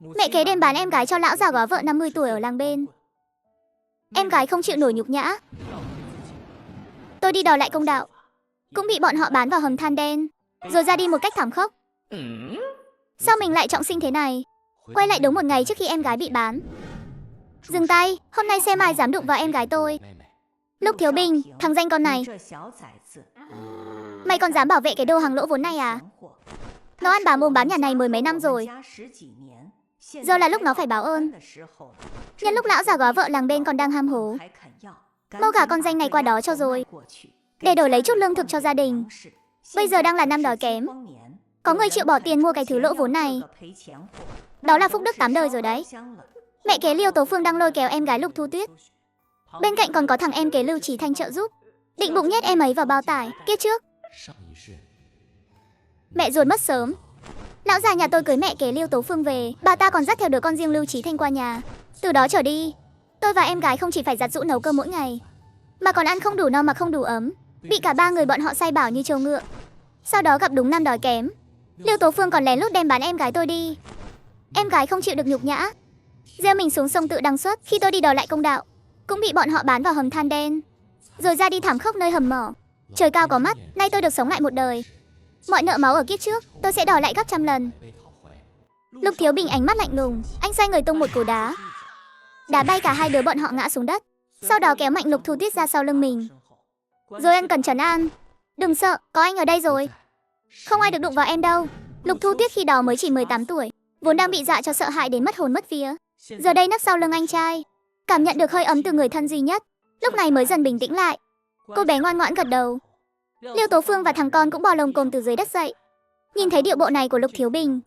Mẹ kế đem bán em gái cho lão già góa vợ 50 tuổi ở làng bên. Em gái không chịu nổi nhục nhã. Tôi đi đòi lại công đạo, cũng bị bọn họ bán vào hầm than đen, rồi ra đi một cách thảm khốc. Sao mình lại trọng sinh thế này? Quay lại đúng một ngày trước khi em gái bị bán. Dừng tay, hôm nay xem ai dám đụng vào em gái tôi. Lục Thiếu Bình, thằng danh con này. Mày còn dám bảo vệ cái đồ hàng lỗ vốn này à? Nó ăn bả mồm bán nhà này mười mấy năm rồi. Giờ là lúc nó phải báo ơn. Nhân lúc lão già góa vợ làng bên còn đang ham hố, mau gả con danh này qua đó cho rồi, để đổi lấy chút lương thực cho gia đình. Bây giờ đang là năm đói kém, có người chịu bỏ tiền mua cái thứ lỗ vốn này. Đó là phúc đức 8 đời rồi đấy. Mẹ kế Liêu Tố Phương đang lôi kéo em gái Lục Thu Tuyết. Bên cạnh còn có thằng em kế Lưu Chí Thanh trợ giúp, định bụng nhét em ấy vào bao tải. Kiếp trước mẹ ruột mất sớm, lão già nhà tôi cưới mẹ kế Liêu Tố Phương về, bà ta còn dắt theo đứa con riêng Lưu Chí Thanh qua nhà. Từ đó trở đi, tôi và em gái không chỉ phải giặt giũ nấu cơm mỗi ngày, mà còn ăn không đủ no mặc không đủ ấm, bị cả ba người bọn họ sai bảo như trâu ngựa. Sau đó gặp đúng năm đói kém, Liêu Tố Phương còn lén lút đem bán em gái tôi đi. Em gái không chịu được nhục nhã, gieo mình xuống sông tự đăng xuất. Khi tôi đi đòi lại công đạo, cũng bị bọn họ bán vào hầm than đen, rồi ra đi thảm khốc nơi hầm mỏ. Trời cao có mắt, nay tôi được sống lại một đời. Mọi nợ máu ở kiếp trước, tôi sẽ đòi lại gấp trăm lần. Lục Thiếu Bình ánh mắt lạnh lùng, anh xoay người tung một cú đá, đá bay cả hai đứa bọn họ ngã xuống đất. Sau đó kéo mạnh Lục Thu Tuyết ra sau lưng mình, rồi ân cần trấn an. Đừng sợ, có anh ở đây rồi. Không ai được đụng vào em đâu. Lục Thu Tuyết khi đó mới chỉ 18 tuổi, vốn đang bị dọa cho sợ hãi đến mất hồn mất vía. Giờ đây nấp sau lưng anh trai, cảm nhận được hơi ấm từ người thân duy nhất, lúc này mới dần bình tĩnh lại. Cô bé ngoan ngoãn gật đầu. Liêu Tố Phương và thằng con cũng bò lồm cồm từ dưới đất dậy. Nhìn thấy điệu bộ này của Lục Thiếu Bình,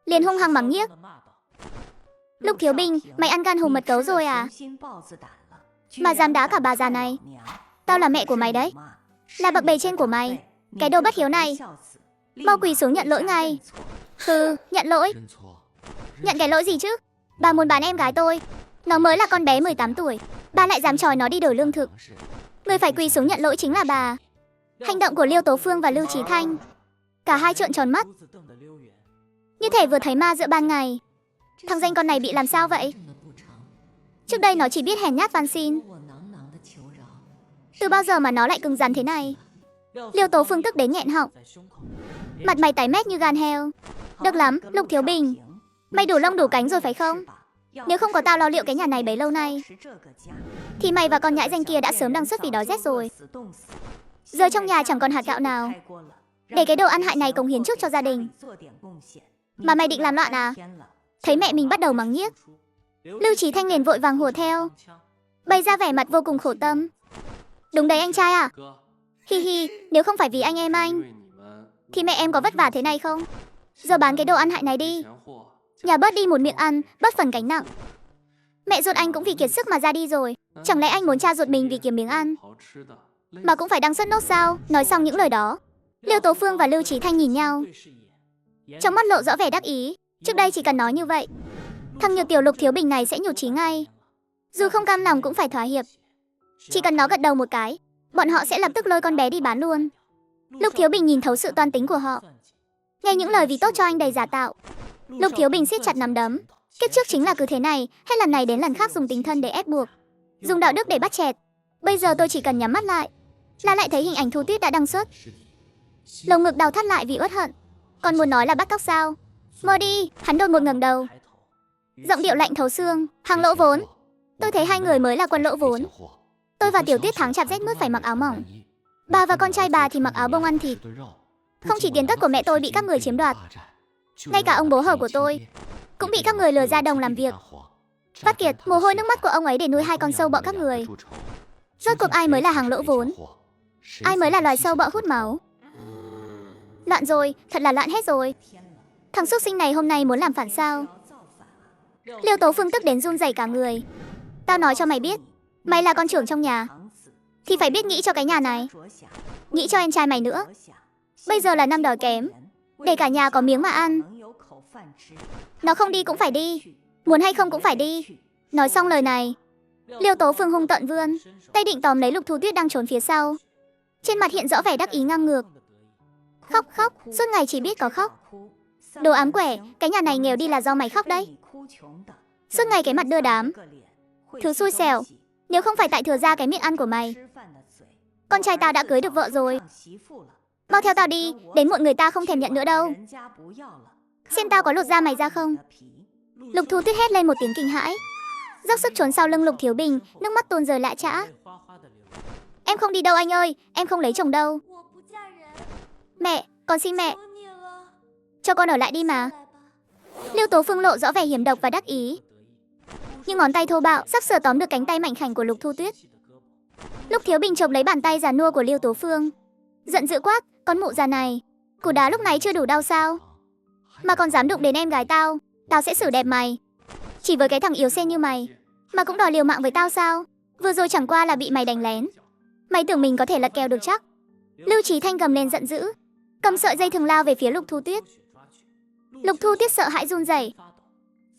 liền hung hăng mắng nhiếc. Lục Thiếu Bình, mày ăn gan hùm mật gấu rồi à? Mà dám đá cả bà già này. Tao là mẹ của mày đấy, là bậc bề trên của mày. Cái đồ bất hiếu này, mau quỳ xuống nhận lỗi ngay. Hừ, nhận lỗi. Nhận cái lỗi gì chứ? Bà muốn bán em gái tôi, nó mới là con bé 18 tuổi, bà lại dám chòi nó đi đổi lương thực. Người phải quỳ xuống nhận lỗi chính là bà. Hành động của Liêu Tố Phương và Lưu Chí Thanh, cả hai trợn tròn mắt, như thể vừa thấy ma giữa ban ngày. Thằng danh con này bị làm sao vậy? Trước đây nó chỉ biết hèn nhát van xin, từ bao giờ mà nó lại cứng rắn thế này? Liêu Tố Phương tức đến nghẹn họng, mặt mày tái mét như gan heo. Được lắm, Lục Thiếu Bình, mày đủ lông đủ cánh rồi phải không? Nếu không có tao lo liệu cái nhà này bấy lâu nay, thì mày và con nhãi danh kia đã sớm đăng xuất vì đói rét rồi. Giờ trong nhà chẳng còn hạt gạo nào, để cái đồ ăn hại này cống hiến trước cho gia đình. Mà mày định làm loạn à? Thấy mẹ mình bắt đầu mắng nhiếc, Lưu Chí Thanh liền vội vàng hùa theo, bày ra vẻ mặt vô cùng khổ tâm. Đúng đấy anh trai à? Hi hi, nếu không phải vì anh em anh, thì mẹ em có vất vả thế này không? Giờ bán cái đồ ăn hại này đi, nhà bớt đi một miệng ăn, bớt phần gánh nặng. Mẹ ruột anh cũng vì kiệt sức mà ra đi rồi, chẳng lẽ anh muốn cha ruột mình vì kiếm miếng ăn mà cũng phải đăng xuất nốt sao? Nói xong những lời đó, Liêu Tố Phương và Lưu Chí Thanh nhìn nhau, trong mắt lộ rõ vẻ đắc ý. Trước đây chỉ cần nói như vậy, thằng nhược tiểu Lục Thiếu Bình này sẽ nhụt chí ngay. Dù không cam lòng cũng phải thỏa hiệp. Chỉ cần nó gật đầu một cái, bọn họ sẽ lập tức lôi con bé đi bán luôn. Lục Thiếu Bình nhìn thấu sự toan tính của họ, nghe những lời vì tốt cho anh đầy giả tạo. Lục Thiếu Bình siết chặt nắm đấm. Kiếp trước chính là cứ thế này, hết lần này đến lần khác dùng tình thân để ép buộc, dùng đạo đức để bắt chẹt. Bây giờ tôi chỉ cần nhắm mắt lại là lại thấy hình ảnh Thu Tuyết đã đăng xuất. Lồng ngực đau thắt lại vì uất hận. Còn muốn nói là bắt cóc sao? Mơ đi. Hắn đột ngột ngẩng đầu, giọng điệu lạnh thấu xương. Hàng lỗ vốn, tôi thấy hai người mới là quân lỗ vốn. Tôi và Tiểu Tuyết tháng chạp rét mướt phải mặc áo mỏng, bà và con trai bà thì mặc áo bông ăn thịt. Không chỉ tiền tất của mẹ tôi bị các người chiếm đoạt, ngay cả ông bố hờ của tôi cũng bị các người lừa ra đồng làm việc, vắt kiệt mồ hôi nước mắt của ông ấy để nuôi hai con sâu bọ các người. Rốt cuộc ai mới là hàng lỗ vốn? Ai mới là loài sâu bọ hút máu? Loạn rồi, thật là loạn hết rồi. Thằng súc sinh này hôm nay muốn làm phản sao? Liêu Tố Phương tức đến run rẩy cả người. Tao nói cho mày biết, mày là con trưởng trong nhà thì phải biết nghĩ cho cái nhà này, nghĩ cho em trai mày nữa. Bây giờ là năm đói kém, để cả nhà có miếng mà ăn. Nó không đi cũng phải đi, muốn hay không cũng phải đi. Nói xong lời này, Liêu Tố Phương hung tợn vươn tay định tóm lấy Lục Thu Tuyết đang trốn phía sau. Trên mặt hiện rõ vẻ đắc ý ngang ngược. Khóc khóc, suốt ngày chỉ biết có khóc. Đồ ám quẻ, cái nhà này nghèo đi là do mày khóc đấy. Suốt ngày cái mặt đưa đám. Thứ xui xẻo. Nếu không phải tại thừa ra cái miệng ăn của mày, con trai tao đã cưới được vợ rồi. Mau theo tao đi, đến muộn người ta không thèm nhận nữa đâu. Xem tao có lột da mày ra không. Lục Thu Tuyết hét lên một tiếng kinh hãi, dốc sức trốn sau lưng Lục Thiếu Bình, nước mắt tuôn rơi lã chã. Em không đi đâu anh ơi, em không lấy chồng đâu. Mẹ, con xin mẹ, cho con ở lại đi mà. Lưu Tố Phương lộ rõ vẻ hiểm độc và đắc ý, nhưng ngón tay thô bạo sắp sửa tóm được cánh tay mảnh khảnh của Lục Thu Tuyết. Lục Thiếu Bình chộp lấy bàn tay già nua của Lưu Tố Phương, giận dữ quát, con mụ già này, cú đá lúc nãy chưa đủ đau sao? Mà còn dám đụng đến em gái tao, tao sẽ xử đẹp mày. Chỉ với cái thằng yếu xe như mày mà cũng đòi liều mạng với tao sao? Vừa rồi chẳng qua là bị mày đánh lén. Mày tưởng mình có thể lật kèo được chắc? Lưu Chí Thanh gầm lên giận dữ, cầm sợi dây thừng lao về phía Lục Thu Tuyết. Lục Thu Tuyết sợ hãi run rẩy,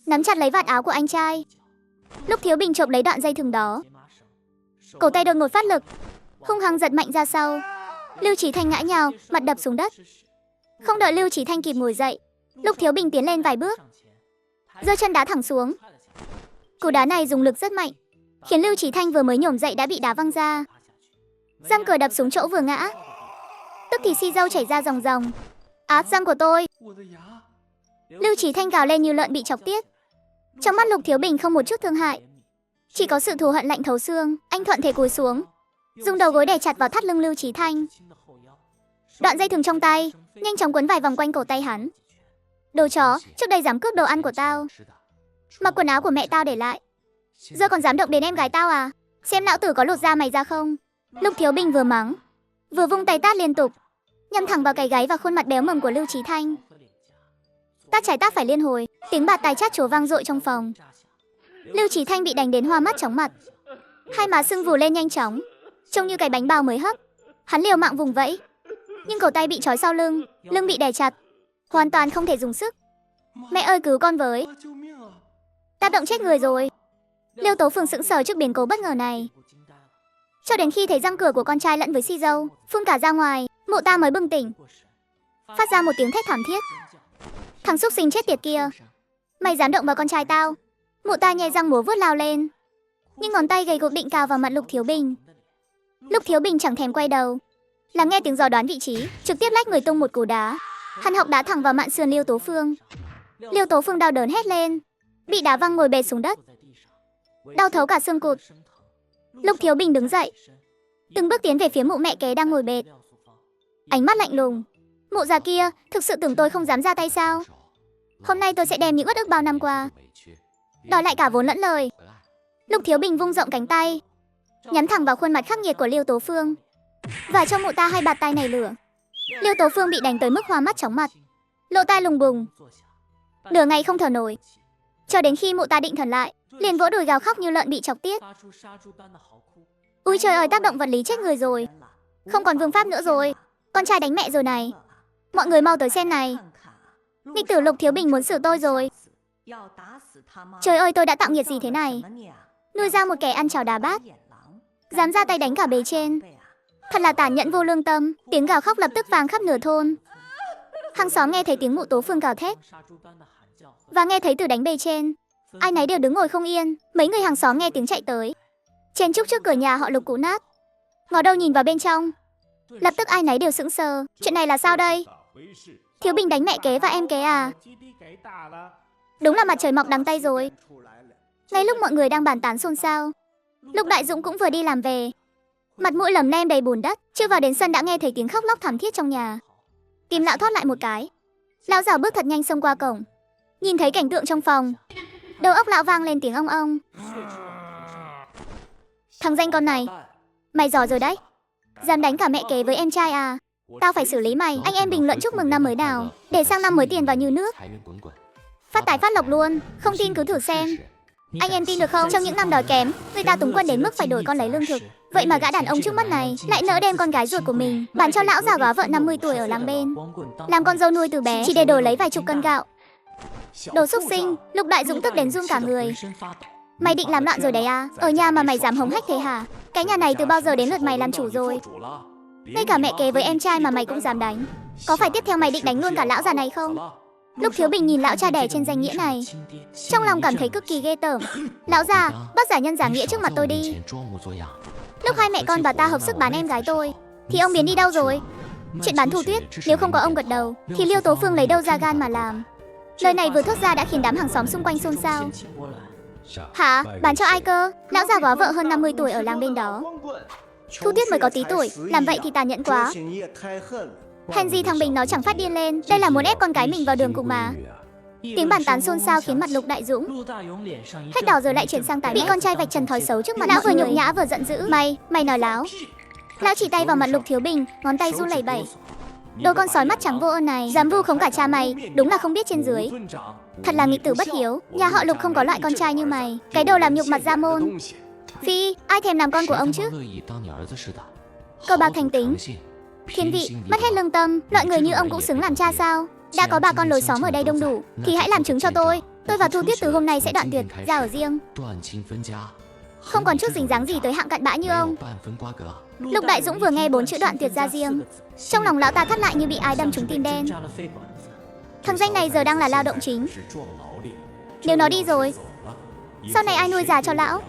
nắm chặt lấy vạt áo của anh trai. Lục Thiếu Bình chộp lấy đoạn dây thừng đó, cổ tay đột ngột phát lực, hung hăng giật mạnh ra sau. Lưu Chí Thanh ngã nhào, mặt đập xuống đất. Không đợi Lưu Chí Thanh kịp ngồi dậy, Lục Thiếu Bình tiến lên vài bước, giơ chân đá thẳng xuống. Cú đá này dùng lực rất mạnh, khiến Lưu Chí Thanh vừa mới nhổm dậy đã bị đá văng ra. Răng cửa đập xuống chỗ vừa ngã, tức thì xi dâu chảy ra ròng ròng. Át răng của tôi! Lưu Chí Thanh gào lên như lợn bị chọc tiết. Trong mắt Lục Thiếu Bình không một chút thương hại, chỉ có sự thù hận lạnh thấu xương. Anh thuận thế cúi xuống, dùng đầu gối đè chặt vào thắt lưng Lưu Chí Thanh. Đoạn dây thừng trong tay nhanh chóng quấn vài vòng quanh cổ tay hắn. Đồ chó, trước đây dám cướp đồ ăn của tao, mặc quần áo của mẹ tao để lại, giờ còn dám động đến em gái tao à? Xem lão tử có lột da mày ra không? Lục Thiếu Bình vừa mắng, vừa vung tay tát liên tục, nhắm thẳng vào cái gáy và khuôn mặt béo mầm của Lưu Chí Thanh. Tát trái tát phải liên hồi, tiếng bạt tai chát chúa vang dội trong phòng. Lưu Chí Thanh bị đánh đến hoa mắt chóng mặt, hai má sưng vù lên nhanh chóng, trông như cái bánh bao mới hấp. Hắn liều mạng vùng vẫy, nhưng cổ tay bị trói sau lưng, lưng bị đè chặt, hoàn toàn không thể dùng sức. Mẹ ơi cứu con với! Tác động chết người rồi. Lưu Tố Phương sững sờ trước biến cố bất ngờ này, cho đến khi thấy răng cửa của con trai lẫn với xi dâu phun cả ra ngoài, mụ ta mới bừng tỉnh, phát ra một tiếng thét thảm thiết. Thằng xúc sinh chết tiệt kia, mày dám động vào con trai tao! Mụ ta nhe răng múa vuốt lao lên, nhưng ngón tay gầy guộc định cào vào mặt Lục Thiếu Bình. Lục Thiếu Bình chẳng thèm quay đầu, lắng nghe tiếng dò đoán vị trí, trực tiếp lách người tung một cú đá. Hắn học đá thẳng vào mạn sườn Lưu Tố Phương. Lưu Tố Phương đau đớn hét lên, bị đá văng ngồi bệt xuống đất, đau thấu cả xương cụt. Lục Thiếu Bình đứng dậy, từng bước tiến về phía mụ mẹ kế đang ngồi bệt, ánh mắt lạnh lùng. Mụ già kia, thực sự tưởng tôi không dám ra tay sao? Hôm nay tôi sẽ đem những uất ức bao năm qua đòi lại cả vốn lẫn lời. Lục Thiếu Bình vung rộng cánh tay, nhắm thẳng vào khuôn mặt khắc nghiệt của Lưu Tố Phương, và cho mụ ta hai bạt tay nảy lửa. Lưu Tố Phương bị đánh tới mức hoa mắt chóng mặt, lỗ tai lùng bùng, nửa ngày không thở nổi, cho đến khi mụ ta định thần lại, liền vỗ đùi gào khóc như lợn bị chọc tiết. Úi trời ơi, tác động vật lý chết người rồi, không còn vương pháp nữa rồi, con trai đánh mẹ rồi này. Mọi người mau tới xem này, nghịch tử Lục Thiếu Bình muốn xử tôi rồi. Trời ơi, tôi đã tạo nghiệt gì thế này, nuôi ra một kẻ ăn chảo đá bát, dám ra tay đánh cả bề trên, thật là tàn nhẫn vô lương tâm. Tiếng gào khóc lập tức vang khắp nửa thôn. Hàng xóm nghe thấy tiếng mụ Tố Phương gào thét và nghe thấy từ đánh bề trên, ai nấy đều đứng ngồi không yên. Mấy người hàng xóm nghe tiếng chạy tới, chen chúc trước cửa nhà họ Lục cũ nát, ngó đầu nhìn vào bên trong, lập tức ai nấy đều sững sờ. Chuyện này là sao đây? Thiếu Bình đánh mẹ kế và em kế à? Đúng là mặt trời mọc đằng tây rồi. Ngay lúc mọi người đang bàn tán xôn xao, Lục Đại Dũng cũng vừa đi làm về, mặt mũi lấm lem đầy bùn đất. Chưa vào đến sân đã nghe thấy tiếng khóc lóc thảm thiết trong nhà. Tim lão thoát lại một cái, lão dào bước thật nhanh xông qua cổng. Nhìn thấy cảnh tượng trong phòng, đầu óc lão vang lên tiếng ong ong. Thằng danh con này, mày giỏi rồi đấy, dám đánh cả mẹ kế với em trai à? Tao phải xử lý mày. Anh em bình luận chúc mừng năm mới nào, để sang năm mới tiền vào như nước, phát tài phát lộc luôn. Không tin cứ thử xem. Anh em tin được không? Trong những năm đói kém, người ta túng quẫn đến mức phải đổi con lấy lương thực. Vậy mà gã đàn ông trước mắt này lại nỡ đem con gái ruột của mình bán cho lão già góa vợ 50 tuổi ở làng bên, làm con dâu nuôi từ bé, chỉ để đổi lấy vài chục cân gạo. Đồ xúc sinh! Lục Đại Dũng tức đến run cả người. Mày định làm loạn rồi đấy à? Ở nhà mà mày dám hống hách thế hả? Cái nhà này từ bao giờ đến lượt mày làm chủ rồi? Ngay cả mẹ kế với em trai mà mày cũng dám đánh. Có phải tiếp theo mày định đánh luôn cả lão già này không? Lục Thiếu Bình nhìn lão cha đẻ trên danh nghĩa này, trong lòng cảm thấy cực kỳ ghê tởm. Lão già, bớt giả nhân giả nghĩa trước mặt tôi đi. Lúc hai mẹ con bà ta hợp sức bán em gái tôi, thì ông biến đi đâu rồi? Chuyện bán Thu Tuyết, nếu không có ông gật đầu, thì Liêu Tố Phương lấy đâu ra gan mà làm? Lời này vừa thốt ra đã khiến đám hàng xóm xung quanh xôn xao. Hả? Bán cho ai cơ? Lão già góa vợ hơn 50 tuổi ở làng bên đó. Thu Tuyết mới có tí tuổi, làm vậy thì tàn nhẫn quá. Hèn gì thằng Bình nó chẳng phát điên lên, đây là muốn ép con gái mình vào đường cùng mà. Tiếng bàn tán xôn xao khiến mặt Lục Đại Dũng hết đỏ rồi lại chuyển sang tái, bị con trai vạch trần thói xấu trước mặt lão, vừa nhục nhã vừa giận dữ. Mày nói láo. Lão chỉ tay vào mặt Lục Thiếu Bình, ngón tay run lẩy bẩy. Đồ con sói mắt trắng vô ơn này, dám vu khống cả cha mày, đúng là không biết trên dưới. Thật là nghịch tử bất hiếu, nhà họ Lục không có loại con trai như mày, cái đồ làm nhục mặt gia môn. Phi, ai thèm làm con của ông chứ? Cờ bạc thành tính. Thiên vị, mất hết lương tâm, loại người như ông cũng xứng làm cha sao? Đã có bà con lối xóm ở đây đông đủ, thì hãy làm chứng cho tôi và Thu Tuyết từ hôm nay sẽ đoạn tuyệt, ra ở riêng. Không còn chút dính dáng gì tới hạng cặn bã như ông. Lục Đại Dũng vừa nghe 4 chữ đoạn tuyệt ra riêng, trong lòng lão ta thắt lại như bị ai đâm trúng tim đen. Thằng danh này giờ đang là lao động chính. Nếu nó đi rồi, sau này ai nuôi già cho lão?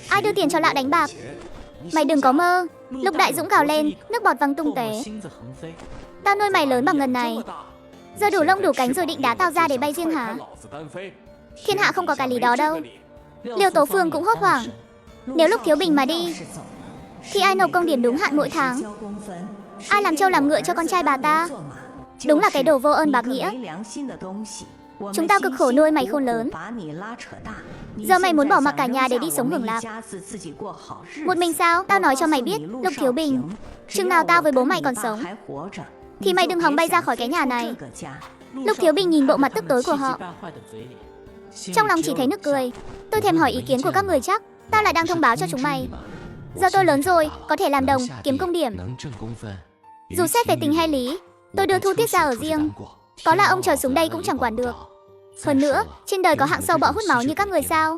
Ai đưa tiền cho lão đánh bạc? Mày đừng có mơ. Lục Đại Dũng gào lên, nước bọt văng tung tóe. Tao nuôi mày lớn bằng ngần này, giờ đủ lông đủ cánh rồi định đá tao ra để bay riêng hả? Thiên hạ không có cái lý đó đâu. Liêu Tố Phương cũng hốt hoảng. Nếu Lục Thiếu Bình mà đi, thì ai nộp công điểm đúng hạn mỗi tháng? Ai làm trâu làm ngựa cho con trai bà ta? Đúng là cái đồ vô ơn bạc nghĩa. Chúng tao cực khổ nuôi mày khôn lớn, giờ mày muốn bỏ mặc cả nhà để đi sống hưởng lạc. Một mình sao? Tao nói cho mày biết, Lục Thiếu Bình, chừng nào tao với bố mày còn sống, thì mày đừng hòng bay ra khỏi cái nhà này. Lục Thiếu Bình nhìn bộ mặt tức tối của họ, trong lòng chỉ thấy nức cười. Tôi thèm hỏi ý kiến của các người chắc. Tao lại đang thông báo cho chúng mày. Giờ tôi lớn rồi, có thể làm đồng, kiếm công điểm. Dù xét về tình hay lý, tôi đưa Thu Tuyết ra ở riêng. Có là ông trời xuống đây cũng chẳng quản được. Hơn nữa, trên đời có hạng sâu bọ hút máu như các người sao?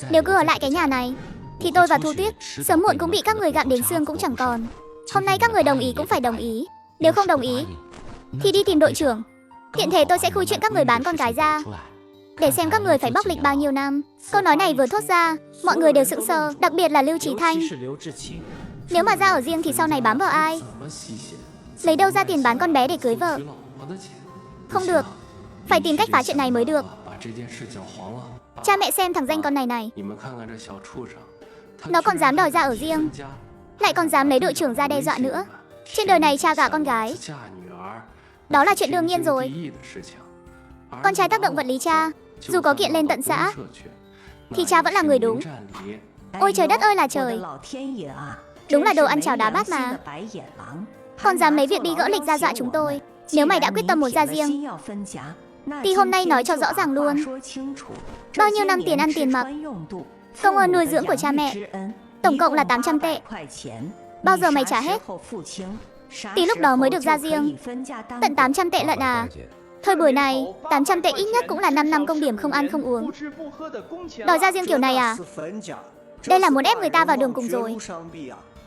Nếu cứ ở lại cái nhà này, thì tôi và Thu Tuyết sớm muộn cũng bị các người gặm đến xương cũng chẳng còn. Hôm nay các người đồng ý cũng phải đồng ý. Nếu không đồng ý, thì đi tìm đội trưởng. Tiện thể tôi sẽ khui chuyện các người bán con gái ra, để xem các người phải bóc lịch bao nhiêu năm. Câu nói này vừa thốt ra, mọi người đều sững sờ, đặc biệt là Lưu Chí Thanh. Nếu mà ra ở riêng thì sau này bám vào ai? Lấy đâu ra tiền bán con bé để cưới vợ? Không được, phải tìm cách phá chuyện này mới được. Cha mẹ xem thằng danh con này, nó còn dám đòi ra ở riêng, lại còn dám lấy đội trưởng ra đe dọa nữa. Trên đời này cha gả con gái, đó là chuyện đương nhiên rồi. Con trai tác động vật lý cha, dù có kiện lên tận xã, thì cha vẫn là người đúng. Ôi trời đất ơi là trời, đúng là đồ ăn chảo đá bát mà. Còn dám lấy việc đi gỡ lịch ra dọa chúng tôi. Nếu mày đã quyết tâm muốn ra riêng, thì hôm nay nói cho rõ ràng luôn. Bao nhiêu năm tiền ăn tiền mặc, công ơn nuôi dưỡng của cha mẹ, tổng cộng là 800 tệ. Bao giờ mày trả hết? Tí lúc đó mới được ra riêng. Tận 800 tệ lận à? Thời buổi này, 800 tệ ít nhất cũng là 5 năm công điểm không ăn không uống. Đòi ra riêng kiểu này à? Đây là muốn ép người ta vào đường cùng rồi.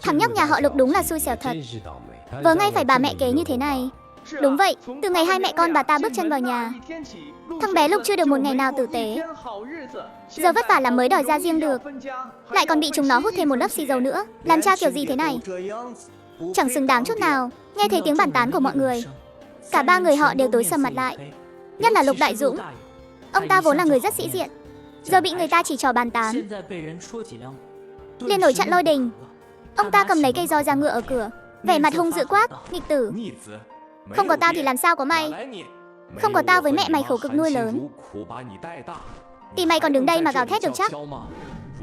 Thằng nhóc nhà họ Lục đúng là xui xẻo thật. Vớ ngay phải bà mẹ kế như thế này. Đúng vậy, từ ngày hai mẹ con bà ta bước chân vào nhà, thằng bé Lục chưa được một ngày nào tử tế. Giờ vất vả lắm mới đòi ra riêng được, lại còn bị chúng nó hút thêm một lớp xì dầu nữa. Làm cha kiểu gì thế này? Chẳng xứng đáng chút nào. Nghe thấy tiếng bàn tán của mọi người, cả ba người họ đều tối sầm mặt lại. Nhất là Lục Đại Dũng. Ông ta vốn là người rất sĩ diện, giờ bị người ta chỉ trò bàn tán, liền nổi trận lôi đình. Ông ta cầm lấy cây roi ra ngựa ở cửa, vẻ mặt hung dữ quát: nghịch tử, không có tao thì làm sao có mày? Không có tao với mẹ mày khổ cực nuôi lớn, thì mày còn đứng đây mà gào thét được chắc?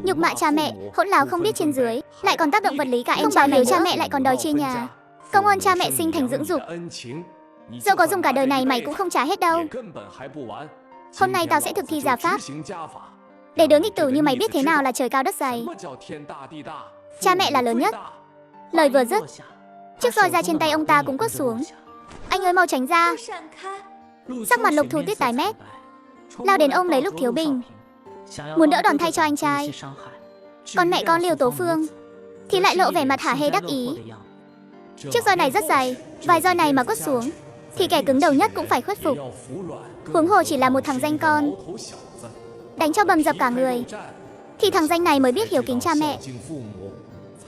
Nhục mạ cha mẹ, hỗn láo không biết trên dưới, lại còn tác động vật lý cả em không báo hiếu cha mẹ, lại còn đòi chia nhà. Công ơn cha mẹ sinh thành dưỡng dục, dẫu có dùng cả đời này mày cũng không trả hết đâu. Hôm nay tao sẽ thực thi gia pháp, để đứa nghịch tử như mày biết thế nào là trời cao đất dày. Cha mẹ là lớn nhất. Lời vừa dứt, chiếc roi ra trên tay ông ta cũng quất xuống. Anh ơi mau tránh ra. Sắc mặt Lục Thu Tuyết tái mét, lao đến ôm lấy Lục Thiếu Bình, muốn đỡ đòn thay cho anh trai. Còn mẹ con Liêu Tố Phương thì lại lộ vẻ mặt hả hê đắc ý. Chiếc roi này rất dày, vài roi này mà quất xuống, thì kẻ cứng đầu nhất cũng phải khuất phục. Huống hồ chỉ là một thằng danh con, đánh cho bầm dập cả người, thì thằng danh này mới biết hiểu kính cha mẹ,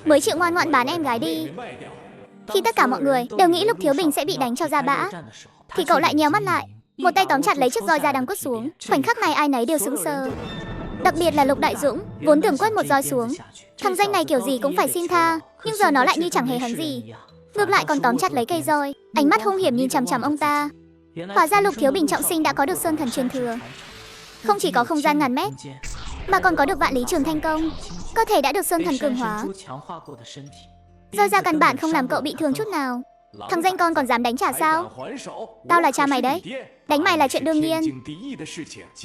mới chịu ngoan ngoãn bán em gái đi. Khi tất cả mọi người đều nghĩ Lục Thiếu Bình sẽ bị đánh cho ra bã, thì cậu lại nheo mắt lại, một tay tóm chặt lấy chiếc roi da đang quất xuống. Khoảnh khắc này ai nấy đều sững sờ, đặc biệt là Lục Đại Dũng, vốn tưởng quất một roi xuống, thằng danh này kiểu gì cũng phải xin tha, nhưng giờ nó lại như chẳng hề hấn gì, ngược lại còn tóm chặt lấy cây roi, ánh mắt hung hiểm nhìn chằm chằm ông ta. Hóa ra Lục Thiếu Bình trọng sinh đã có được sơn thần truyền thừa, không chỉ có không gian ngàn mét, mà còn có được vạn lý trường thanh công, cơ thể đã được sơn thần cường hóa. Roi da căn bản không làm cậu bị thương chút nào. Thằng danh con còn dám đánh trả sao? Tao là cha mày đấy, đánh mày là chuyện đương nhiên.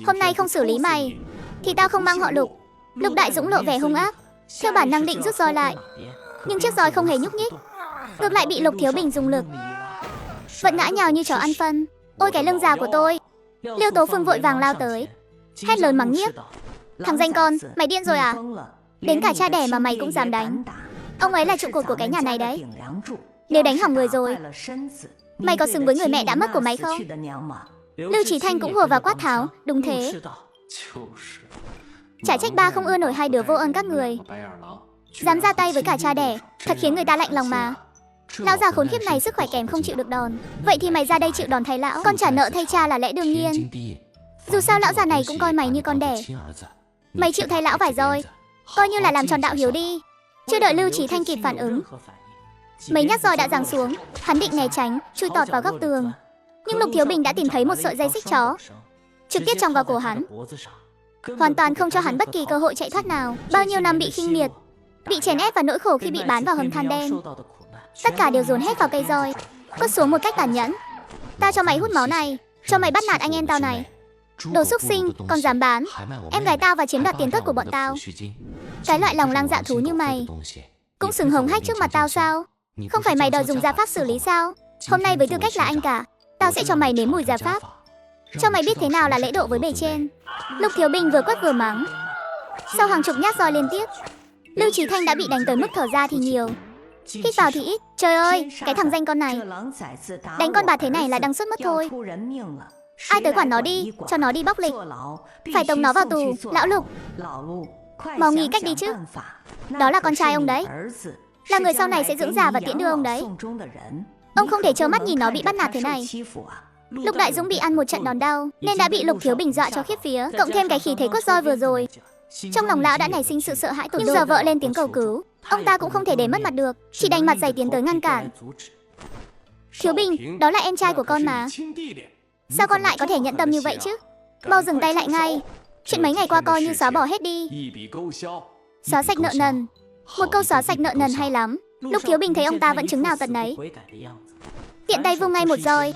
Hôm nay không xử lý mày thì tao không mang họ Lục. Lục Đại Dũng lộ vẻ hung ác, theo bản năng định rút roi lại, nhưng chiếc roi không hề nhúc nhích, ngược lại bị Lục Thiếu Bình dùng lực vật ngã nhào như chó ăn phân. Ôi cái lưng già của tôi! Liêu Tố Phương vội vàng lao tới, hét lớn mắng nhiếc. Thằng danh con, mày điên rồi à? Đến cả cha đẻ mà mày cũng dám đánh. Ông ấy là trụ cột của cái nhà này đấy. Nếu đánh hỏng người rồi, mày có xứng với người mẹ đã mất của mày không? Lưu Chí Thanh cũng hùa vào quát tháo. Đúng thế, chả trách ba không ưa nổi hai đứa vô ơn các người, dám ra tay với cả cha đẻ, thật khiến người ta lạnh lòng mà. Lão già khốn khiếp này sức khỏe kém không chịu được đòn, vậy thì mày ra đây chịu đòn thay lão, con trả nợ thay cha là lẽ đương nhiên. Dù sao lão già này cũng coi mày như con đẻ, mày chịu thay lão vài roi, coi như là làm tròn đạo hiếu đi. Chưa đợi Lưu Chí Thanh kịp phản ứng, mấy nhát roi đã giáng xuống, hắn định né tránh, chui tọt vào góc tường, nhưng Lục Thiếu Bình đã tìm thấy một sợi dây xích chó, trực tiếp chòng vào cổ hắn, hoàn toàn không cho hắn bất kỳ cơ hội chạy thoát nào. Bao nhiêu năm bị khinh miệt, bị chèn ép và nỗi khổ khi bị bán vào hầm than đen, tất cả đều dồn hết vào cây roi, quất xuống một cách tàn nhẫn. Tao cho mày hút máu này, cho mày bắt nạt anh em tao này, đồ xúc sinh, còn dám bán em gái tao và chiếm đoạt tiền tốt của bọn tao. Cái loại lòng lang dạ thú như mày cũng xứng hống hách trước mặt tao sao? Không phải mày đòi dùng gia pháp xử lý sao? Hôm nay với tư cách là anh cả, tao sẽ cho mày nếm mùi gia pháp, cho mày biết thế nào là lễ độ với bề trên. Lục Thiếu Bình vừa quất vừa mắng, sau hàng chục nhát roi liên tiếp, Lưu Chí Thanh đã bị đánh tới mức thở ra thì nhiều, hít vào thì ít. Trời ơi, cái thằng danh con này, đánh con bà thế này là đăng xuất mất thôi. Ai tới quản nó đi, cho nó đi bóc lịch, phải tống nó vào tù. Lão Lục, mau nghĩ cách đi chứ. Đó là con trai ông đấy, là người sau này sẽ dưỡng già và tiễn đưa ông đấy. Ông không thể trơ mắt nhìn nó bị bắt nạt thế này. Lục Đại Dũng bị ăn một trận đòn đau nên đã bị Lục Thiếu Bình dọa cho khiếp vía, cộng thêm cái khí thế quất roi vừa rồi, trong lòng lão đã nảy sinh sự sợ hãi tột độ. Nhưng giờ vợ lên tiếng cầu cứu, ông ta cũng không thể để mất mặt được, chỉ đành mặt dày tiến tới ngăn cản. Thiếu Bình, đó là em trai của con mà, sao con lại có thể nhận tâm như vậy chứ? Mau dừng tay lại ngay, chuyện mấy ngày qua coi như xóa bỏ hết đi. Xóa sạch nợ nần. Một câu xóa sạch nợ nần hay lắm. Lục Thiếu Bình thấy ông ta vẫn chứng nào tật nấy, tiện tay vung ngay một roi,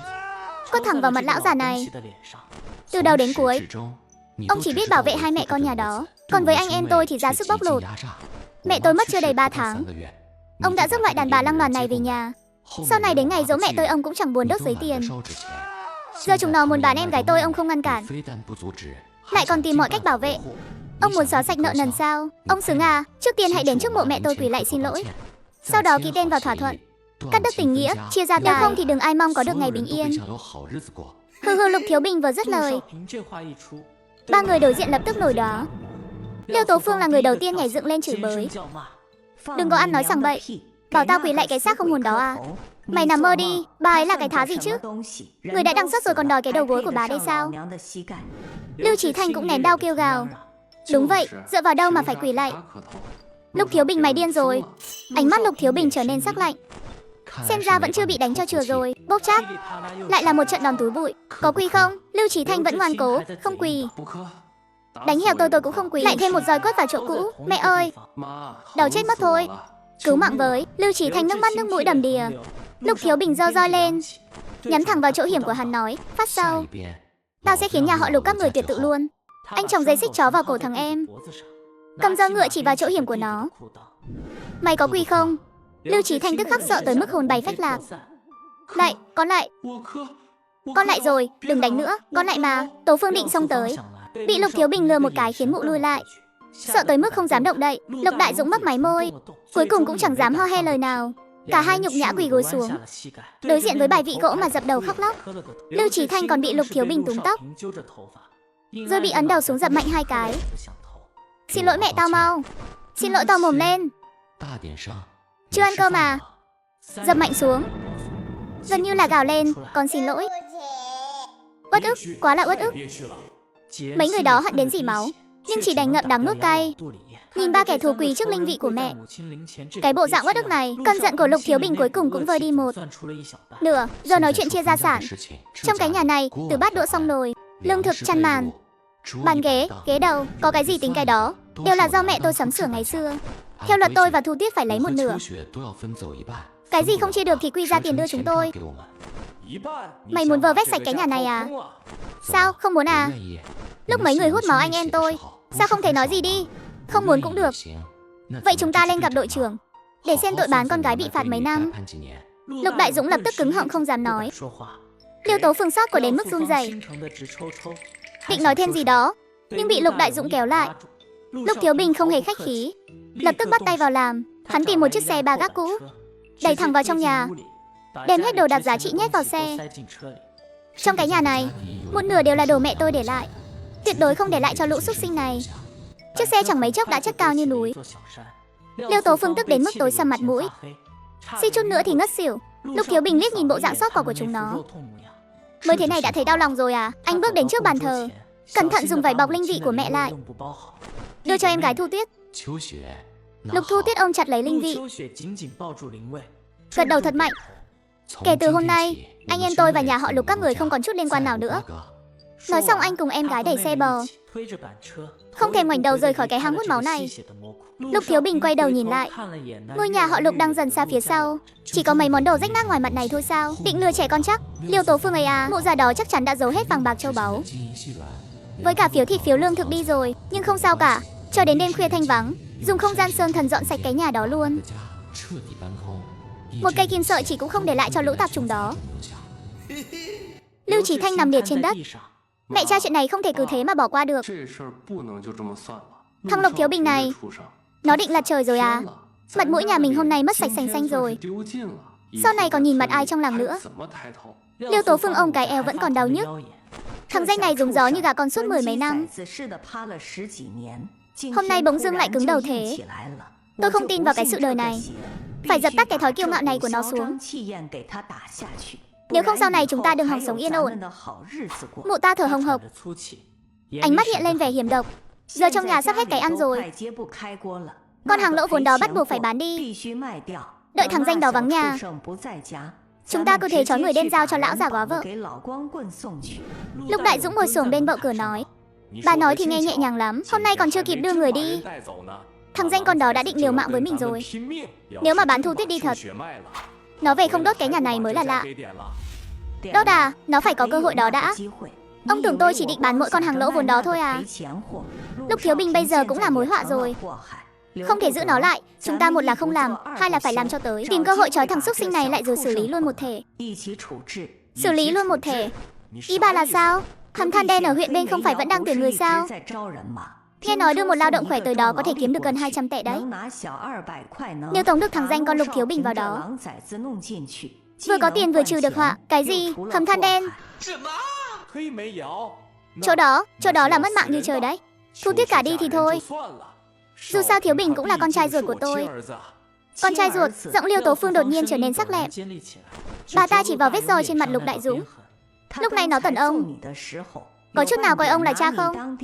quất thẳng vào mặt lão già này. Từ đầu đến cuối, ông chỉ biết bảo vệ hai mẹ con nhà đó, còn với anh em tôi thì ra sức bóc lột. Mẹ tôi mất chưa đầy 3 tháng, ông đã giúp loại đàn bà lăng loàn này về nhà. Sau này đến ngày giỗ mẹ tôi ông cũng chẳng buồn đốt giấy tiền. Giờ chúng nó muốn bán em gái tôi ông không ngăn cản, lại còn tìm mọi cách bảo vệ. Ông muốn xóa sạch nợ nần sao? Ông xứng à? Trước tiên hãy đến trước mộ mẹ tôi quỳ lạy xin lỗi, sau đó ký tên vào thỏa thuận, cắt đứt tình nghĩa, chia gia tài. Nếu không thì đừng ai mong có được ngày bình yên. Hừ, Lục Thiếu Bình vừa dứt lời, ba người đối diện lập tức nổi đó. Liêu Tố Phương là người đầu tiên nhảy dựng lên chửi bới. Đừng có ăn nói sằng bậy, bảo tao quỳ lạy cái xác không hồn đó à? Mày nằm mơ đi, bà ấy là cái thá gì chứ? Người đã đăng xuất rồi còn đòi cái đầu gối của bà đây sao? Lưu Chí Thanh cũng nén đau kêu gào. Đúng vậy, dựa vào đâu mà phải quỳ lạy? Lục Thiếu Bình mày điên rồi. Ánh mắt Lục Thiếu Bình trở nên sắc lạnh. Xem ra vẫn chưa bị đánh cho chừa rồi. Bốc chắc lại là một trận đòn túi bụi. Có quỳ không? Lưu Chí Thanh vẫn ngoan cố, không quỳ. Đánh heo tôi cũng không quỳ. Lại thêm một roi quất vào chỗ cũ. Mẹ ơi, đau chết mất thôi. Cứu mạng với. Lưu Chí Thanh nước mắt nước mũi đầm đìa. Lục Thiếu Bình giơ roi lên, nhắm thẳng vào chỗ hiểm của hắn nói, phát sau, tao sẽ khiến nhà họ Lục các người tuyệt tự luôn. Anh chồng dây xích chó vào cổ thằng em, cầm roi ngựa chỉ vào chỗ hiểm của nó. Mày có quỳ không? Lưu Chí Thanh tức khắc sợ tới mức hồn bay phách lạc. Lại, con lại rồi, đừng đánh nữa, con lại mà. Tố Phương định xông tới, bị Lục Thiếu Bình lừa một cái khiến mụ lui lại, sợ tới mức không dám động đậy. Lục Đại Dũng mấp máy môi, cuối cùng cũng chẳng dám ho he lời nào. Cả hai nhục nhã quỳ gối xuống, đối diện với bài vị gỗ mà dập đầu khóc lóc. Lưu Chí Thanh còn bị Lục Thiếu Bình túm tóc, rồi bị ấn đầu xuống dập mạnh 2 cái. Xin lỗi mẹ tao mau. Xin lỗi to mồm lên. Chưa ăn cơm à? Dập mạnh xuống. Gần như là gào lên, con xin lỗi. Uất ức, quá là uất ức. Mấy người đó hận đến rỉ máu, nhưng chỉ đành ngậm đắng nuốt cay. Nhìn 3 kẻ thù quỳ trước linh vị của mẹ. Cái bộ dạng uất ức này, cơn giận của Lục Thiếu Bình cuối cùng cũng vơi đi một nửa. Giờ nói chuyện chia gia sản. Trong cái nhà này, từ bát đũa xong nồi, lương thực, chăn màn, bàn ghế, ghế đầu, có cái gì tính cái đó, đều là do mẹ tôi sắm sửa ngày xưa. Theo luật tôi và Thu Tuyết phải lấy một nửa. Cái gì không chia được thì quy ra tiền đưa chúng tôi. Mày muốn vơ vét sạch cái nhà này à? Sao, không muốn à? Lúc mấy người hút máu anh em tôi, sao không thể nói gì đi? Không muốn cũng được. Vậy chúng ta lên gặp đội trưởng, để xem tội bán con gái bị phạt mấy năm. Lục Đại Dũng lập tức cứng họng không dám nói. Liêu Tố Phương sót của đến mức run rẩy, định nói thêm gì đó, nhưng bị Lục Đại Dũng kéo lại. Lục Thiếu Bình không hề khách khí, lập tức bắt tay vào làm. Hắn tìm một chiếc xe ba gác cũ, đẩy thẳng vào trong nhà, đem hết đồ đạc giá trị nhét vào xe. Trong cái nhà này, một nửa đều là đồ mẹ tôi để lại, tuyệt đối không để lại cho lũ súc sinh này. Chiếc xe chẳng mấy chốc đã chất cao như núi. Liêu Tố Phương tức đến mức tối sầm mặt mũi, suýt chút nữa thì ngất xỉu. Lục Thiếu Bình liếc nhìn bộ dạng sót cỏ của chúng nó. Mới thế này đã thấy đau lòng rồi à? Anh bước đến trước bàn thờ, cẩn thận dùng vải bọc linh vị của mẹ lại, đưa cho em gái Thu Tuyết. Lục Thu Tuyết ôm chặt lấy linh vị, gật đầu thật mạnh. Kể từ hôm nay, anh em tôi và nhà họ Lục các người không còn chút liên quan nào nữa. Nói xong anh cùng em gái đẩy xe bò, không thèm ngoảnh đầu rời khỏi cái hang hút máu này. Lục Thiếu Bình quay đầu nhìn lại, ngôi nhà họ Lục đang dần xa phía sau, chỉ có mấy món đồ rách nát ngoài mặt này thôi sao? Định lừa trẻ con chắc. Liêu Tố Phương ấy à, mụ già đó chắc chắn đã giấu hết vàng bạc châu báu, với cả phiếu thịt phiếu lương thực đi rồi. Nhưng không sao cả, cho đến đêm khuya thanh vắng, dùng không gian sơn thần dọn sạch cái nhà đó luôn. Một cây kim sợi chỉ cũng không để lại cho lũ tạp chủng đó. Lưu Chí Thanh nằm liệt trên đất. Mẹ cha, chuyện này không thể cứ thế mà bỏ qua được. Thằng Lục Thiếu Bình này, nó định lật trời rồi à? Mặt mũi nhà mình hôm nay mất sạch sành xanh rồi, sau này còn nhìn mặt ai trong làng nữa. Liêu Tố Phương ôm cái eo vẫn còn đau nhức. Thằng danh này rúng gió như gà con suốt 10 mấy năm, hôm nay bỗng dưng lại cứng đầu thế. Tôi không tin vào cái sự đời này, phải dập tắt cái thói kiêu ngạo này của nó xuống. Nếu không sau này chúng ta đừng hòng sống yên ổn. Mụ ta thở hồng hộc, ánh mắt hiện lên vẻ hiểm độc. Giờ trong nhà sắp hết cái ăn rồi, con hàng lỗ vốn đó bắt buộc phải bán đi. Đợi thằng danh đó vắng nhà, chúng ta cứ thế trói người đem giao cho lão già góa vợ. Lục Đại Dũng ngồi xổm bên bậu cửa nói. Bà nói thì nghe nhẹ nhàng lắm, hôm nay còn chưa kịp đưa người đi, thằng danh con đó đã định liều mạng với mình rồi. Nếu mà bán Thu Tuyết đi thật, nó về không đốt cái nhà này mới là lạ. Đốt à? Nó phải có cơ hội đó đã. Ông tưởng tôi chỉ định bán mỗi con hàng lỗ vốn đó thôi à? Lục Thiếu Bình bây giờ cũng là mối họa rồi, không thể giữ nó lại. Chúng ta một là không làm, hai là phải làm cho tới, tìm cơ hội trói thằng xúc sinh này lại rồi xử lý luôn một thể. Xử lý luôn một thể? Ý bà là sao? Hầm than đen ở huyện bên không phải vẫn đang tuyển người sao? Nghe nói đưa một lao động khỏe tới đó có thể kiếm được gần 200 tệ đấy. Nếu tống được thằng danh con Lục Thiếu Bình vào đó, vừa có tiền vừa trừ được họa. Cái gì? Hầm than đen? Chỗ đó là mất mạng như trời đấy. Thu Tuyết cả đi thì thôi, dù sao Thiếu Bình cũng là con trai ruột của tôi. Con trai ruột? Giọng Liêu Tố Phương đột nhiên trở nên sắc lẹm. Bà ta chỉ vào vết roi trên mặt Lục Đại Dũng. Lúc này nó tẩn ông, có chút nào coi ông là cha không?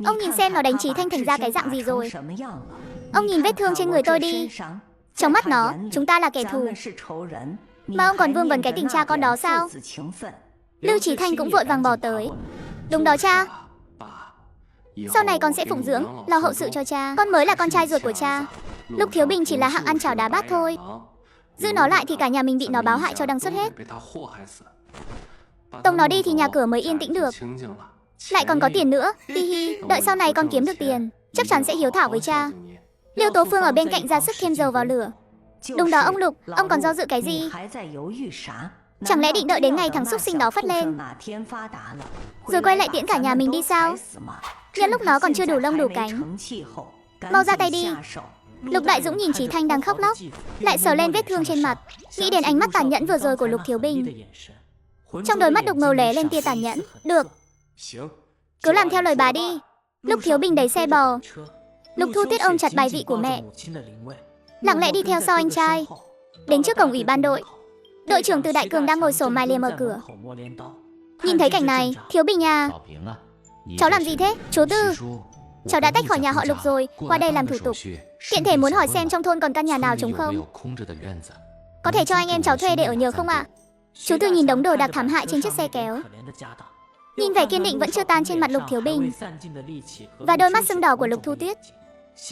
Ông nhìn xem nó đánh Chí Thanh thành ra cái dạng gì rồi. Ông nhìn vết thương trên người tôi đi. Trong mắt nó, chúng ta là kẻ thù, mà ông còn vương vấn cái tình cha con đó sao? Lưu Chí Thanh cũng vội vàng bỏ tới. Đúng đó cha, sau này con sẽ phụng dưỡng, lo hậu sự cho cha. Con mới là con trai ruột của cha. Lục Thiếu Bình chỉ là hạng ăn chảo đá bát thôi. Giữ nó lại thì cả nhà mình bị nó báo hại cho đăng xuất hết. Tông nó đi thì nhà cửa mới yên tĩnh được. Lại còn có tiền nữa, hi hi. Đợi sau này con kiếm được tiền, chắc chắn sẽ hiếu thảo với cha. Liêu Tố Phương ở bên cạnh ra sức thêm dầu vào lửa. Đúng đó ông Lục, ông còn do dự cái gì? Chẳng lẽ định đợi đến ngày thằng xúc sinh đó phát lên rồi quay lại tiễn cả nhà mình đi sao? Nhân lúc nó còn chưa đủ lông đủ cánh, mau ra tay đi. Lục Đại Dũng nhìn Chí Thanh đang khóc lóc, lại sờ lên vết thương trên mặt, nghĩ đến ánh mắt tàn nhẫn vừa rồi của Lục Thiếu Bình. Trong đôi mắt đục ngầu lóe lên tia tàn nhẫn. Được, cứ làm theo lời bà đi. Lục Thiếu Bình đẩy xe bò. Lục Thu Tuyết ôm chặt bài vị của mẹ, lặng lẽ đi theo sau anh trai. Đến trước cổng ủy ban đội, đội trưởng Từ Đại Cường đang ngồi sổ mai liềm ở cửa. Nhìn thấy cảnh này, Thiếu Bình à, cháu làm gì thế? Chú Tư, cháu đã tách khỏi nhà họ Lục rồi, qua đây làm thủ tục. Tiện thể muốn hỏi xem trong thôn còn căn nhà nào trống không? Có thể cho anh em cháu thuê để ở nhờ không ạ? Chú Tư nhìn đống đồ đạc thảm hại trên chiếc xe kéo. Nhìn vẻ kiên định vẫn chưa tan trên mặt Lục Thiếu Bình và đôi mắt sưng đỏ của Lục Thu Tuyết.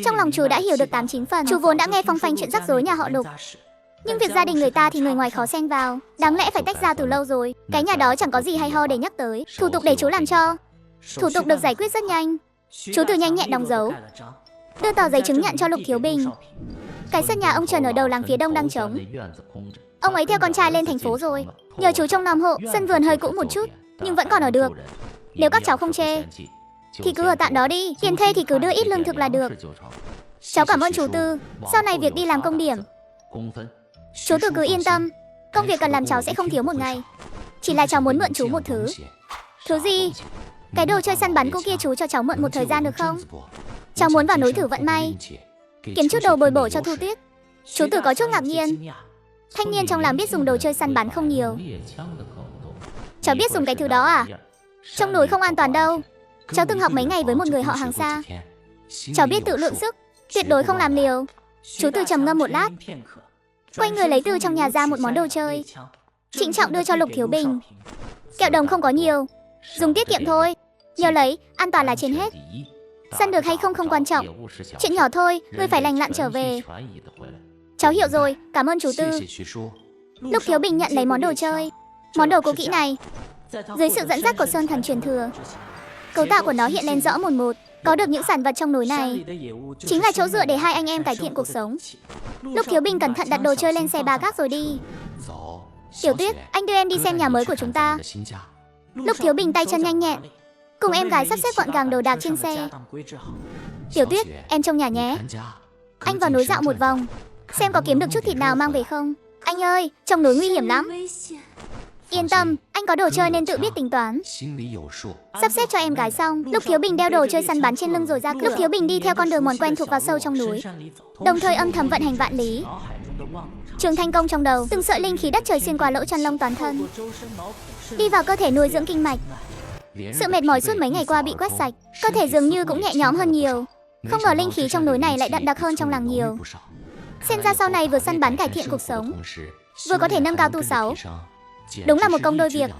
Trong lòng chú đã hiểu được 8-9 phần. Chú vốn đã nghe phong phanh chuyện rắc rối nhà họ Lục, nhưng việc gia đình người ta thì người ngoài khó xen vào. Đáng lẽ phải tách ra từ lâu rồi. Cái nhà đó chẳng có gì hay ho để nhắc tới. Thủ tục để chú làm cho. Thủ tục được giải quyết rất nhanh. Chú Từ nhanh nhẹn đóng dấu, đưa tờ giấy chứng nhận cho Lục Thiếu Bình. Cái sân nhà ông Trần ở đầu làng phía đông đang trống. Ông ấy theo con trai lên thành phố rồi. Nhờ chú trông nom hộ. Sân vườn hơi cũ một chút, nhưng vẫn còn ở được. Nếu các cháu không chê thì cứ ở tạm đó đi. Tiền thuê thì cứ đưa ít lương thực là được. Cháu cảm ơn chú Tư. Sau này việc đi làm công điểm, chú Tư cứ yên tâm. Công việc cần làm cháu sẽ không thiếu một ngày. Chỉ là cháu muốn mượn chú một thứ. Thứ gì? Cái đồ chơi săn bắn cũ kia chú cho cháu mượn một thời gian được không? Cháu muốn vào núi thử vận may, kiếm chút đồ bồi bổ cho Thu Tuyết. Chú Tư có chút ngạc nhiên. Thanh niên trong làng biết dùng đồ chơi săn bắn không nhiều. Cháu biết dùng cái thứ đó à? Trong núi không an toàn đâu. Cháu từng học mấy ngày với một người họ hàng xa. Cháu biết tự lượng sức, tuyệt đối không làm liều. Chú Tư trầm ngâm một lát, quay người lấy từ trong nhà ra một món đồ chơi, trịnh trọng đưa cho Lục Thiếu Bình. Kẹo đồng không có nhiều, dùng tiết kiệm thôi. Nhớ lấy, an toàn là trên hết. Săn được hay không không quan trọng. Chuyện nhỏ thôi, ngươi phải lành lặn trở về. Cháu hiểu rồi, cảm ơn chú Tư. Lục Thiếu Bình nhận lấy món đồ chơi. Món đồ cũ kỹ này, dưới sự dẫn dắt của Sơn Thần truyền thừa, cấu tạo của nó hiện lên rõ mồn một. Có được những sản vật trong núi này chính là chỗ dựa để hai anh em cải thiện cuộc sống. Lục Thiếu Bình cẩn thận đặt đồ chơi lên xe ba gác rồi đi. Tiểu Tuyết, anh đưa em đi xem nhà mới của chúng ta. Lục Thiếu Bình tay chân nhanh nhẹn, cùng em gái sắp xếp gọn gàng đồ đạc trên xe. Tiểu Tuyết, em trông nhà nhé. Anh vào núi dạo một vòng, xem có kiếm được chút thịt nào mang về không. Anh ơi, trong núi nguy hiểm lắm. Yên tâm, anh có đồ chơi nên tự biết tính toán. Sắp xếp cho em gái xong, Lục Thiếu Bình đeo đồ chơi săn bắn trên lưng rồi ra cửa. Lục Thiếu Bình đi theo con đường mòn quen thuộc vào sâu trong núi, đồng thời âm thầm vận hành vạn lý. Trường Thanh Công trong đầu, từng sợi linh khí đất trời xuyên qua lỗ chân lông toàn thân, đi vào cơ thể nuôi dưỡng kinh mạch. Sự mệt mỏi suốt mấy ngày qua bị quét sạch, cơ thể dường như cũng nhẹ nhõm hơn nhiều. Không ngờ linh khí trong núi này lại đậm đặc hơn trong làng nhiều. Xem ra sau này vừa săn bắn cải thiện cuộc sống, vừa có thể nâng cao tu sáu. Đúng là một công đôi việc.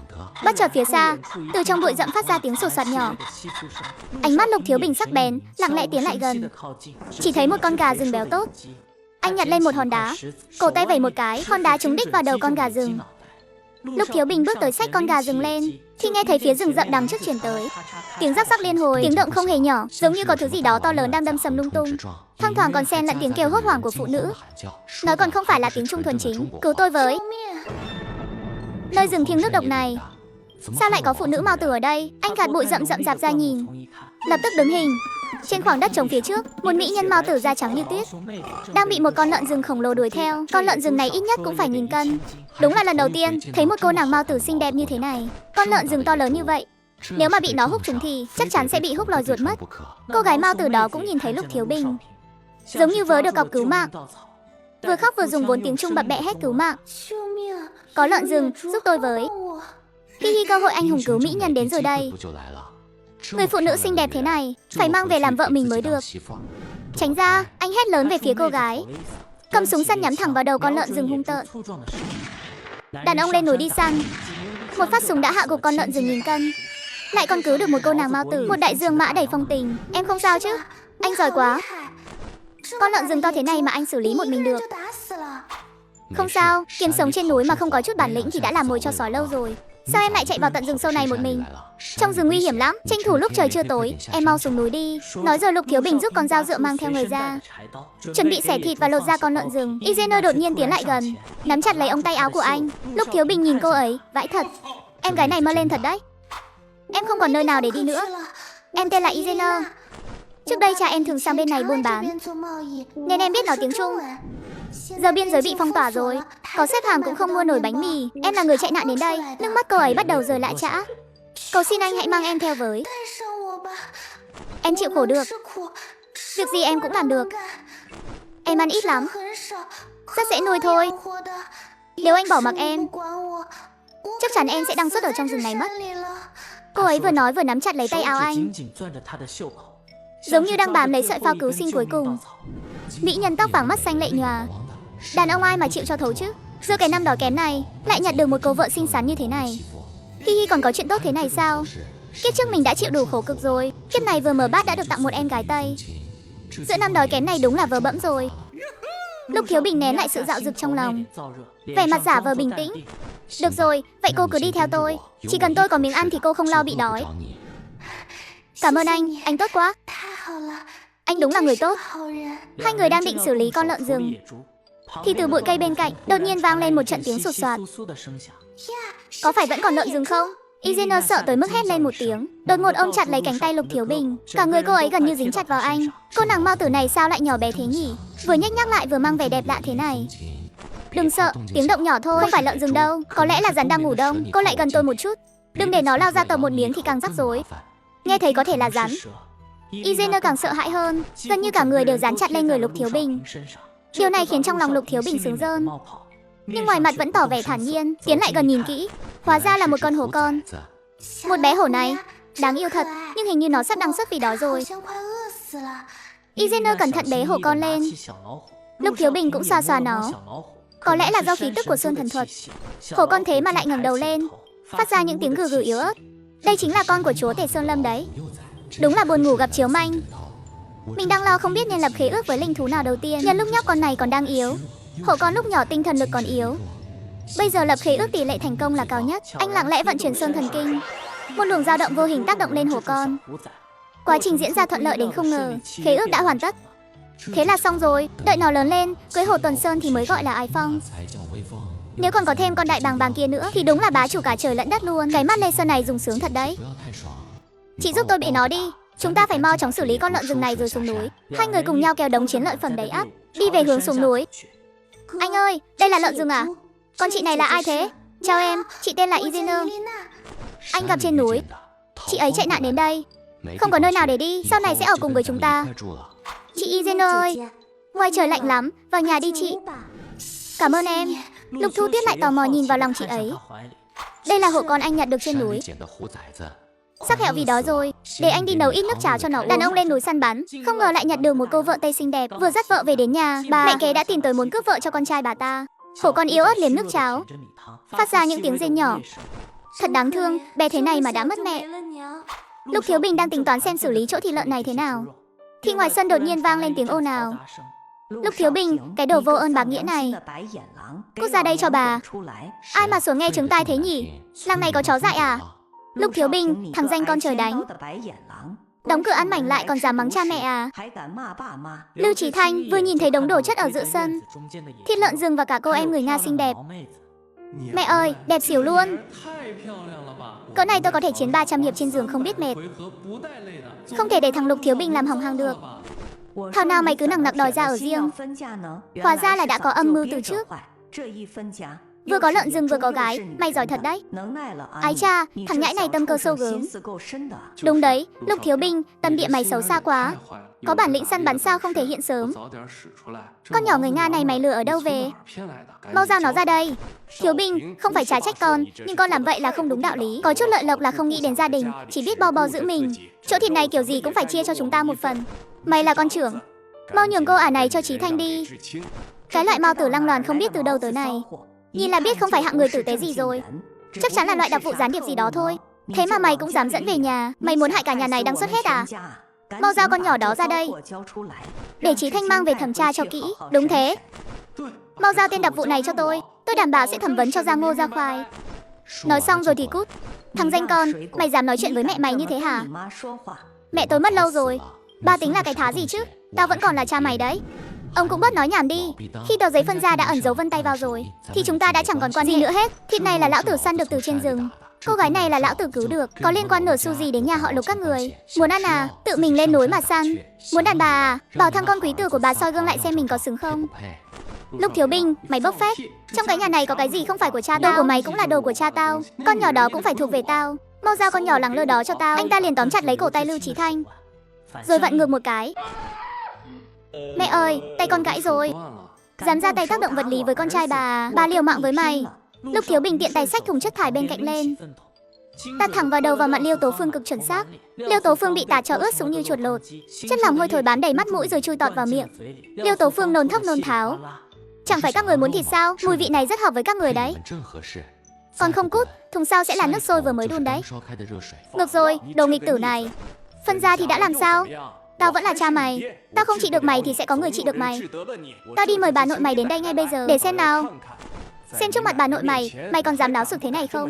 Bất chợt phía xa, từ trong bụi rậm phát ra tiếng sột soạt nhỏ. Ánh mắt Lục Thiếu Bình sắc bén, lặng lẽ tiến lại gần. Chỉ thấy một con gà rừng béo tốt. Anh nhặt lên một hòn đá, cổ tay vẩy một cái, hòn đá trúng đích vào đầu con gà rừng. Lục Thiếu Bình bước tới xách con gà rừng lên, khi nghe thấy phía rừng rậm đằng trước truyền tới tiếng rắc rắc liên hồi, tiếng động không hề nhỏ, giống như có thứ gì đó to lớn đang đâm sầm lung tung. Thoang thoảng còn xen lẫn tiếng kêu hốt hoảng của phụ nữ. Nói còn không phải là tiếng Trung thuần chính. Cứu tôi với. Nơi rừng thiêng nước độc này, sao lại có phụ nữ Mao Tử ở đây? Anh gạt bụi rậm rậm rạp ra nhìn, lập tức đứng hình. Trên khoảng đất trống phía trước, một mỹ nhân Mao Tử da trắng như tuyết đang bị một con lợn rừng khổng lồ đuổi theo. Con lợn rừng này ít nhất cũng phải 1000 cân. Đúng là lần đầu tiên thấy một cô nàng Mao Tử xinh đẹp như thế này. Con lợn rừng to lớn như vậy, nếu mà bị nó húc trúng thì chắc chắn sẽ bị húc lòi ruột mất. Cô gái Mao Tử đó cũng nhìn thấy Lục Thiếu Bình, giống như vớ được cọc cứu mạng, vừa khóc vừa dùng vốn tiếng Trung bập bẹ hét cứu mạng. Có lợn rừng, giúp tôi với. Khi cơ hội anh hùng cứu mỹ nhân đến rồi đây. Người phụ nữ xinh đẹp thế này phải mang về làm vợ mình mới được. Tránh ra, anh hét lớn về phía cô gái, cầm súng săn nhắm thẳng vào đầu con lợn rừng hung tợn. Đàn ông lên núi đi săn, một phát súng đã hạ gục con lợn rừng 1000 cân, lại còn cứu được một cô nàng Mao Tử, một đại dương mã đầy phong tình. Em không sao chứ? Anh giỏi quá. Con lợn rừng to thế này mà anh xử lý một mình được. Không sao, kiếm sống trên núi mà không có chút bản lĩnh thì đã làm mồi cho sói lâu rồi. Sao em lại chạy vào tận rừng sâu này một mình? Trong rừng nguy hiểm lắm, tranh thủ lúc trời chưa tối, em mau xuống núi đi. Nói rồi Lục Thiếu Bình rút con dao dựa mang theo người ra, chuẩn bị xẻ thịt và lột da con lợn rừng. Izena đột nhiên tiến lại gần, nắm chặt lấy ống tay áo của anh. Lục Thiếu Bình nhìn cô ấy, vãi thật. Em gái này mơ lên thật đấy. Em không còn nơi nào để đi nữa. Em tên là Izena. Trước đây cha em thường sang bên này buôn bán, nên em biết nói tiếng Trung. Giờ biên giới bị phong tỏa rồi, có xếp hàng cũng không mua nổi bánh mì. Em là người chạy nạn đến đây. Nước mắt cô ấy bắt đầu rơi lã chã. Cầu xin anh hãy mang em theo với. Em chịu khổ được. Việc gì em cũng làm được. Em ăn ít lắm, rất dễ nuôi thôi. Nếu anh bỏ mặc em, chắc chắn em sẽ đăng xuất ở trong rừng này mất. Cô ấy vừa nói vừa nắm chặt lấy tay áo anh, giống như đang bám lấy sợi phao cứu sinh cuối cùng. Mỹ nhân tóc vàng mắt xanh lệ nhòa. Đàn ông ai mà chịu cho thấu chứ. Giữa cái năm đói kém này lại nhặt được một cô vợ xinh xắn như thế này. Hi hi, còn có chuyện tốt thế này sao? Kiếp trước mình đã chịu đủ khổ cực rồi, kiếp này vừa mở bát đã được tặng một em gái Tây. Giữa năm đói kém này đúng là vớ bẫm rồi. Lúc Thiếu Bình nén lại sự dạo dực trong lòng, vẻ mặt giả vờ bình tĩnh. Được rồi, vậy cô cứ đi theo tôi. Chỉ cần tôi có miếng ăn thì cô không lo bị đói. Cảm ơn anh tốt quá. Anh đúng là người tốt. Hai người đang định xử lý con lợn rừng thì từ bụi cây bên cạnh đột nhiên vang lên một trận tiếng sột soạt. Có phải vẫn còn lợn rừng không? Izena sợ tới mức hét lên một tiếng, đột ngột ôm chặt lấy cánh tay Lục Thiếu Bình. Cả người cô ấy gần như dính chặt vào anh. Cô nàng Mao Tử này sao lại nhỏ bé thế nhỉ? Vừa nhếch nhác lại vừa mang vẻ đẹp lạ thế này. Đừng sợ, tiếng động nhỏ thôi, không phải lợn rừng đâu. Có lẽ là rắn đang ngủ đông. Cô lại gần tôi một chút, đừng để nó lao ra tầm một miếng thì càng rắc rối. Nghe thấy có thể là rắn. Izena càng sợ hãi hơn, gần như cả người đều dán chặt lên người Lục Thiếu Bình. Điều này khiến trong lòng Lục Thiếu Bình sướng rơn, nhưng ngoài mặt vẫn tỏ vẻ thản nhiên. Tiến lại gần nhìn kỹ, hóa ra là một con hổ con. Một bé hổ này đáng yêu thật, nhưng hình như nó sắp đăng xuất vì đói rồi. Izena cẩn thận bế hổ con lên. Lục Thiếu Bình cũng xoa xoa nó. Có lẽ là do khí tức của Sơn Thần Thuật, hổ con thế mà lại ngẩng đầu lên, phát ra những tiếng gừ gừ yếu ớt. Đây chính là con của chúa tể Sơn Lâm đấy. Đúng là buồn ngủ gặp chiếu manh. Mình đang lo không biết nên lập khế ước với linh thú nào đầu tiên. Nhân lúc nhóc con này còn đang yếu, hổ con lúc nhỏ tinh thần lực còn yếu, bây giờ lập khế ước tỷ lệ thành công là cao nhất. Anh lặng lẽ vận chuyển Sơn Thần Kinh, một luồng dao động vô hình tác động lên hổ con. Quá trình diễn ra thuận lợi đến không ngờ. Khế ước đã hoàn tất. Thế là xong rồi. Đợi nó lớn lên, cưới hổ Tuần Sơn thì mới gọi là ái phong. Nếu còn có thêm con đại bàng kia nữa thì đúng là bá chủ cả trời lẫn đất luôn. Cái mắt Lê Sơn này dùng sướng thật đấy. Chị giúp tôi bế nó đi. Chúng ta phải mau chóng xử lý con lợn rừng này rồi xuống núi. Hai người cùng nhau kéo đống chiến lợi phẩm đầy ắp, đi về hướng xuống núi. Anh ơi, đây là lợn rừng à? Con chị này là ai thế? Chào em, chị tên là Izena. Anh gặp trên núi. Chị ấy chạy nạn đến đây, không có nơi nào để đi, sau này sẽ ở cùng với chúng ta. Chị Izena ơi, ngoài trời lạnh lắm, vào nhà đi chị. Cảm ơn em. Lục Thu Tuyết lại tò mò nhìn vào lòng chị ấy. Đây là hổ con anh nhặt được trên núi. Sắp hẹo vì đói rồi, để anh đi nấu ít nước cháo cho nó uống. Đàn ông lên núi săn bắn, không ngờ lại nhặt được một cô vợ Tây xinh đẹp. Vừa dắt vợ về đến nhà, mẹ kế đã tìm tới muốn cướp vợ cho con trai bà ta. Hổ con yếu ớt liếm nước cháo, phát ra những tiếng rên nhỏ. Thật đáng thương, bé thế này mà đã mất mẹ. Lục Thiếu Bình đang tính toán xem xử lý chỗ thịt lợn này thế nào, thì ngoài sân đột nhiên vang lên tiếng ồn ào. Lục Thiếu Bình, cái đồ vô ơn bạc nghĩa này, cút ra đây cho bà. Ai mà xuống nghe trứng tai thế nhỉ? Làng này có chó dại à? Lục Thiếu Bình, thằng danh con trời đánh. Đóng cửa ăn mảnh lại còn dám mắng cha mẹ à? Lưu Chí Thanh vừa nhìn thấy đống đồ chất ở giữa sân, thịt lợn rừng và cả cô em người Nga xinh đẹp. Mẹ ơi, đẹp xỉu luôn. Cỡ này tôi có thể chiến 300 hiệp trên giường không biết mệt. Không thể để thằng Lục Thiếu Bình làm hỏng hang được. Thảo nào mày cứ nằng nặc đòi ra ở riêng. Hóa ra là đã có âm mưu từ trước. Vừa có lợn rừng vừa có gái, mày giỏi thật đấy. Ái cha, thằng nhãi này tâm cơ sâu gớm. Đúng đấy, Lục Thiếu Bình, tâm địa mày xấu xa quá. Có bản lĩnh săn bắn sao không thể hiện sớm? Con nhỏ người Nga này mày lừa ở đâu về? Mau giao nó ra đây. Thiếu Bình, không phải trái trách con, nhưng con làm vậy là không đúng đạo lý. Có chút lợi lộc là không nghĩ đến gia đình, chỉ biết bo bo giữ mình. Chỗ thịt này kiểu gì cũng phải chia cho chúng ta một phần. Mày là con trưởng, mau nhường cô ả này cho Chí Thanh đi. Cái loại Mao Tử lăng loàn không biết từ đâu tới này, nhìn là biết không phải hạng người tử tế gì rồi. Chắc chắn là loại đặc vụ gián điệp gì đó thôi. Thế mà mày cũng dám dẫn về nhà. Mày muốn hại cả nhà này đăng xuất hết à? Mau giao con nhỏ đó ra đây, để Chí Thanh mang về thẩm tra cho kỹ. Đúng thế, mau giao tên đặc vụ này cho tôi đảm bảo sẽ thẩm vấn cho ra ngô ra khoai. Nói xong rồi thì cút. Thằng danh con, mày dám nói chuyện với mẹ mày như thế hả? Mẹ tôi mất lâu rồi, ba tính là cái thá gì chứ? Tao vẫn còn là cha mày đấy. Ông cũng bớt nói nhảm đi. Khi tờ giấy phân ra đã ẩn dấu vân tay vào rồi thì chúng ta đã chẳng còn quan hệ nữa hết. Thịt này là lão tử săn được từ trên rừng, Cô gái này là lão tử cứu được, có liên quan nửa xu gì đến nhà họ Lục các người? Muốn ăn à? Tự mình lên núi mà săn. Muốn đàn bà à? Bảo thằng con quý tử của bà soi gương lại xem mình có xứng không. Lục Thiếu Bình, mày bốc phét. Trong cái nhà này có cái gì không phải của cha tao? Đồ của mày cũng là đồ của cha tao. Con nhỏ đó cũng phải thuộc về tao. Mau giao con nhỏ lẳng lơ đó cho tao. Anh ta liền tóm chặt lấy cổ tay Lưu Chí Thanh, rồi vặn ngược một cái. Mẹ ơi, tay con gãy rồi. Dám ra tay tác động vật lý với con trai bà. Bà liều mạng với mày. Lục Thiếu Bình tiện tay xách thùng chất thải bên cạnh lên, tạt thẳng vào đầu vào mặt Liêu Tố Phương cực chuẩn xác. Liêu Tố Phương bị tạt cho ướt sũng như chuột lột. Chất lỏng hôi thối bám đầy mắt mũi rồi chui tọt vào miệng. Liêu Tố Phương nôn thốc nôn tháo. Chẳng phải các người muốn thịt sao? Mùi vị này rất hợp với các người đấy. Còn không cút, thùng sau sẽ là nước sôi vừa mới đun đấy. Ngược rồi, đồ nghịch tử này. Phân ra thì đã làm sao? Tao vẫn là cha mày. Tao không trị được mày thì sẽ có người trị được mày. Tao đi mời bà nội mày đến đây ngay bây giờ. Để xem nào. Xem trước mặt bà nội mày, mày còn dám láo xược thế này không?